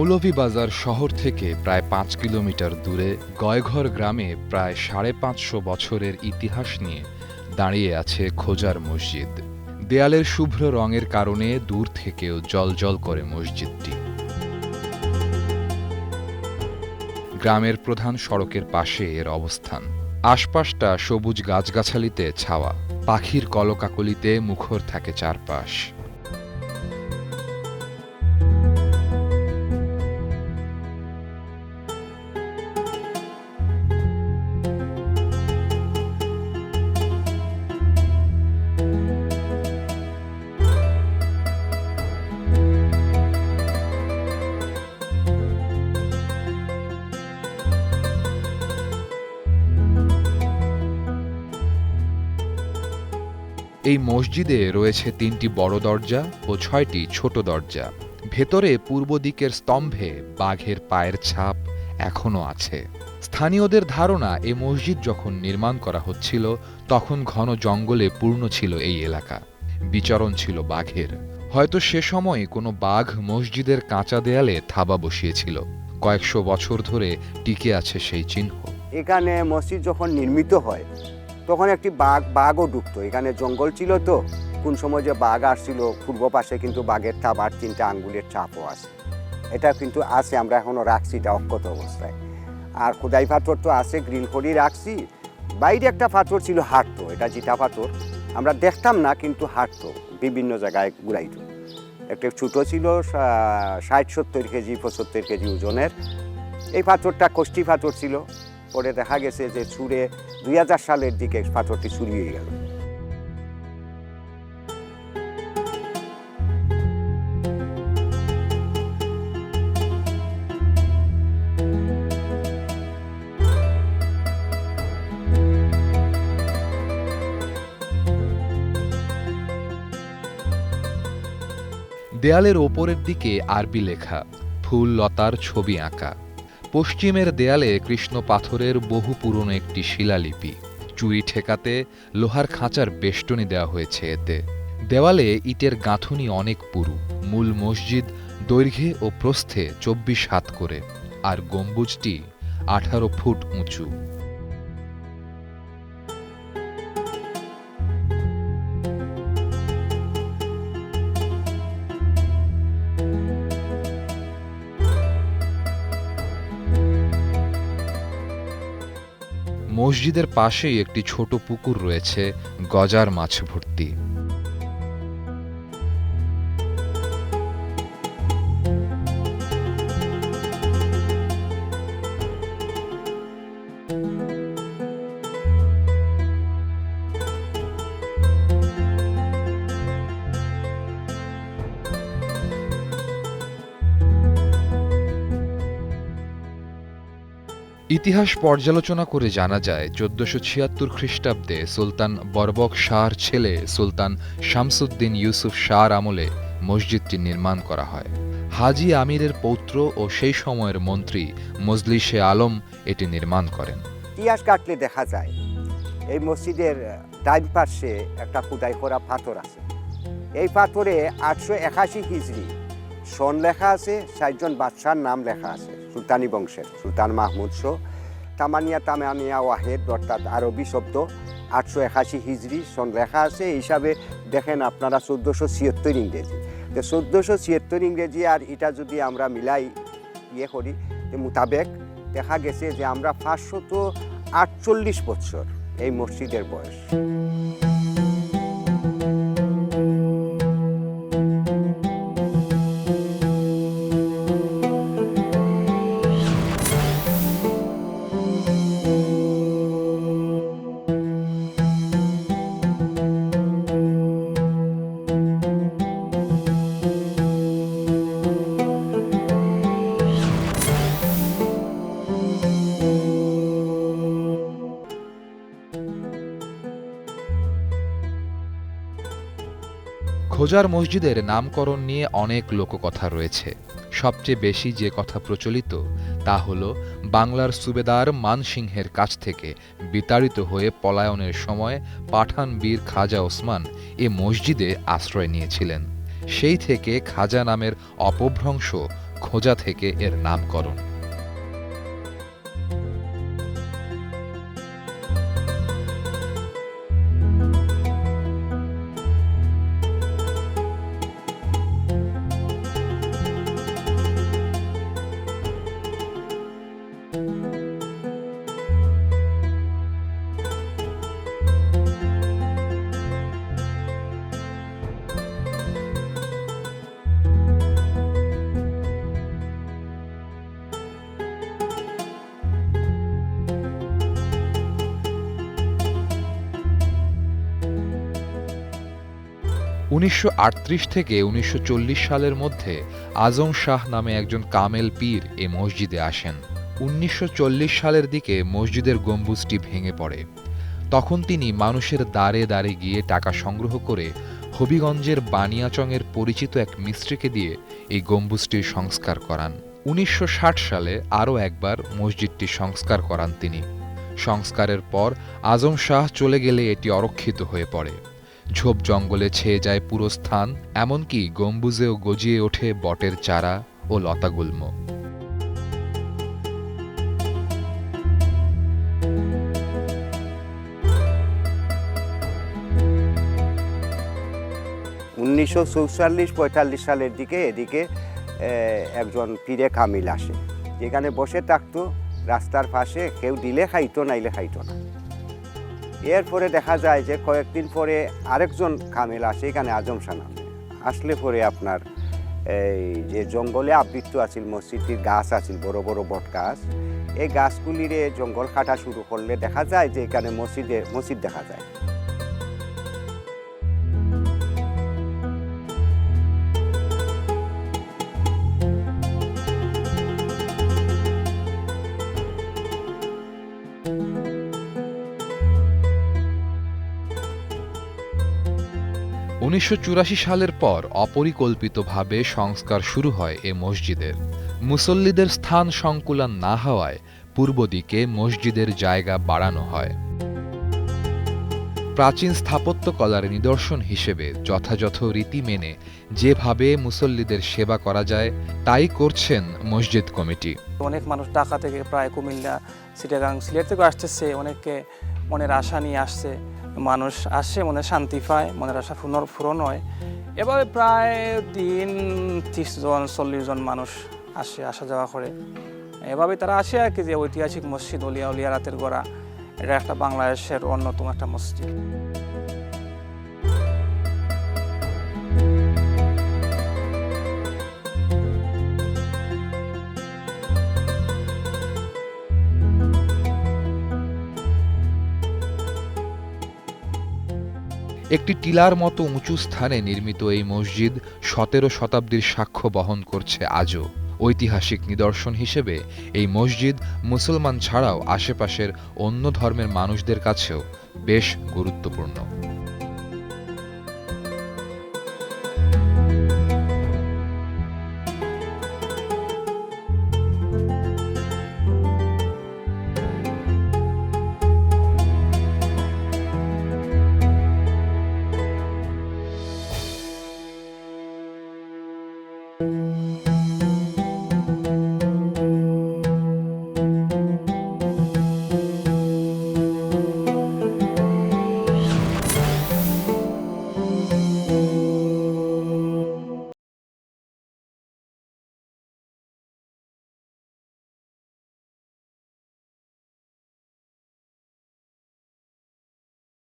মৌলভীবাজার শহর থেকে প্রায় ৫ কিলোমিটার দূরে গয়ঘর গ্রামে প্রায় ৫৫০ বছরের ইতিহাস নিয়ে দাঁড়িয়ে আছে খোজার মসজিদ। দেয়ালের শুভ্র রঙের কারণে দূর থেকেও জ্বলজ্বল করে মসজিদটি। গ্রামের প্রধান সড়কের পাশে এর অবস্থান। আশপাশটা সবুজ গাছগাছালিতে ছাওয়া, পাখির কলকাকলিতে মুখর থাকে চারপাশ। এই মসজিদে রয়েছে ৩টি বড় দরজা ও ৬টি ছোট দরজা। ভেতরে পূর্ব দিকের স্তম্ভে বাঘের পায়ের ছাপ এখনও আছে। স্থানীয়দের ধারণা এ মসজিদ যখন নির্মাণ করা হচ্ছিল তখন ঘন জঙ্গলে পূর্ণ ছিল এই এলাকা, বিচরণ ছিল বাঘের। হয়তো সে সময় কোনো বাঘ মসজিদের কাঁচা দেয়ালে থাবা বসিয়েছিল। কয়েকশো বছর ধরে টিকে আছে সেই চিহ্ন। এখানে মসজিদ যখন নির্মিত হয় তখন একটি বাঘও ঢুকতো। এখানে জঙ্গল ছিল তো, কোন সময় যে বাঘ আসছিল পূর্ব পাশে কিন্তু বাঘের ছাপ আর ৩টা আঙ্গুলের ছাপও আছে। এটা কিন্তু আছে, আমরা এখনও রাখছি এটা অক্ষত অবস্থায়। আর খোদাই পাথর তো আছে, গ্রিল করে রাখছি। বাইরে একটা পাথর ছিল হাঁটতো, এটা জিটা পাথর, আমরা দেখতাম না কিন্তু হাঁটতো, বিভিন্ন জায়গায় ঘুরাইতো। একটা ছোটো ছিল ৬০-৭০ কেজি ৭৫ কেজি ওজনের। এই পাথরটা কষ্টি পাথর ছিল। পরে দেখা গেছে যে ছুঁড়ে ২০০০ সালের দিকে পাথরটি চুরি হয়ে গেল। দেয়ালের ওপরের দিকে আরবি লেখা, ফুল লতার ছবি আঁকা। পশ্চিমের দেয়ালে কৃষ্ণ পাথরের বহু পুরনো একটি শিলালিপি। চুরি ঠেকাতে লোহার খাঁচার বেষ্টনী দেওয়া হয়েছে এতে। দেওয়ালে ইটের গাঁথুনি অনেক পুরু। মূল মসজিদ দৈর্ঘ্যে ও প্রস্থে ২৪ হাত করে, আর গম্বুজটি ১৮ ফুট উঁচু। মসজিদের পাশেই একটি ছোট পুকুর রয়েছে গজার মাছ ভর্তি। ইতিহাস পর্যালোচনা করে জানা যায় ১৪৭৬ খ্রিস্টাব্দে সুলতান বরবক শাহর ছেলে সুলতান শামসুদ্দিন ইউসুফ শাহর আমলে মসজিদটি নির্মাণ করা হয়। হাজী আমিরের পৌত্র ও সেই সময়ের মন্ত্রী মজলিসে আলম এটি নির্মাণ করেন। ইতিহাস কাটলে দেখা যায় এই মসজিদের ডাইন পাশে একটা খোদাই করা পাথর আছে। এই পাথরে ৮৮১ হিজরি সন লেখা আছে, ৬০ জন বাদশার নাম লেখা আছে সুলতানি বংশের। সুলতান মাহমুদ শো, তামানিয়া ওয়াহেদ, অর্থাৎ আরবি শব্দ। ৮৮১ হিজরি সন লেখা আছে। এই হিসাবে দেখেন আপনারা ১৪৭৬ ইংরেজি। ১৪৭৬ ইংরেজি আর এটা যদি আমরা মিলাই করি মোতাবেক দেখা গেছে যে আমরা ৫৪৮ বছর এই মসজিদের বয়স। খোজার মসজিদের নামকরণ নিয়ে অনেক লোককথা রয়েছে। সবচেয়ে বেশি যে কথা প্রচলিত তা হল বাংলার সুবেদার মানসিংহের কাছ থেকে বিতাড়িত হয়ে পলায়নের সময় পাঠান বীর খাজা ওসমান এ মসজিদে আশ্রয় নিয়েছিলেন। সেই থেকে খাজা নামের অপভ্রংশ খোঁজা থেকে এর নামকরণ। উনিশশো থেকে 1940 সালের মধ্যে আজম শাহ নামে একজন কামেল পীর এ মসজিদে আসেন। 1940 সালের দিকে মসজিদের গম্বুজটি ভেঙে পড়ে। তখন তিনি মানুষের দ্বারে দ্বারে গিয়ে টাকা সংগ্রহ করে হবিগঞ্জের বানিয়াচংয়ের পরিচিত এক মিস্ত্রিকে দিয়ে এই গম্বুজটির সংস্কার করান। 1960 সালে আরও একবার মসজিদটি সংস্কার করান তিনি। সংস্কারের পর আজম শাহ চলে গেলে এটি অরক্ষিত হয়ে পড়ে। ঝোপ জঙ্গলে ছেয়ে যায় পুরো স্থান, এমনকি গম্বুজেও গজিয়ে ওঠে বটের চারা ও লতাগুল্ম। উনিশশো 45 সালের দিকে এদিকে একজন পীরে কামিল আসে, যেখানে বসে থাকতো রাস্তার পাশে, কেউ দিলে খাইতো নাইলে খাইতো না। এরপরে দেখা যায় যে কয়েকদিন পরে আরেকজন কামিল আসে এখানে, আজম শাহ নামে। আসলে পরে আপনার এই যে জঙ্গলে আবৃত্ত আছিল মসজিদটির গাছ আছিল, বড় বড় বট গাছ, এই গাছগুলিরে জঙ্গল কাটা শুরু করলে দেখা যায় যে এখানে মসজিদ দেখা যায়। উনিশশো সালের পর অপরিকল্পিতভাবে সংস্কার শুরু হয় এ মসজিদের। মুসল্লিদের স্থান সংকুলান না হওয়ায় পূর্ব দিকে মসজিদের জায়গা বাড়ানো হয়। প্রাচীন স্থাপত্যকলার নিদর্শন হিসেবে যথাযথ রীতি মেনে যেভাবে মুসল্লিদের সেবা করা যায় তাই করছেন মসজিদ কমিটি। অনেক মানুষ ঢাকা থেকে, প্রায় কুমিল্লা, চিটাগাং, সিলেট থেকে আসতেছে। অনেকে মনের আশা নিয়ে আসছে, মানুষ আসে, মনে শান্তি পায়, মনের আশা পূরণ হয়। এভাবে প্রায় দিন 30 জন 40 জন মানুষ আসে, আসা যাওয়া করে। এভাবে তারা আসে আর কি, যে ঐতিহাসিক মসজিদ উলিয়া রাতের গড়া, এটা একটা বাংলাদেশের অন্যতম একটা মসজিদ। একটি টিলার মতো উঁচু স্থানে নির্মিত এই মসজিদ 17 শতাব্দীর সাক্ষ্য বহন করছে আজও। ঐতিহাসিক নিদর্শন হিসেবে এই মসজিদ মুসলমান ছাড়াও আশেপাশের অন্য ধর্মের মানুষদের কাছেও বেশ গুরুত্বপূর্ণ।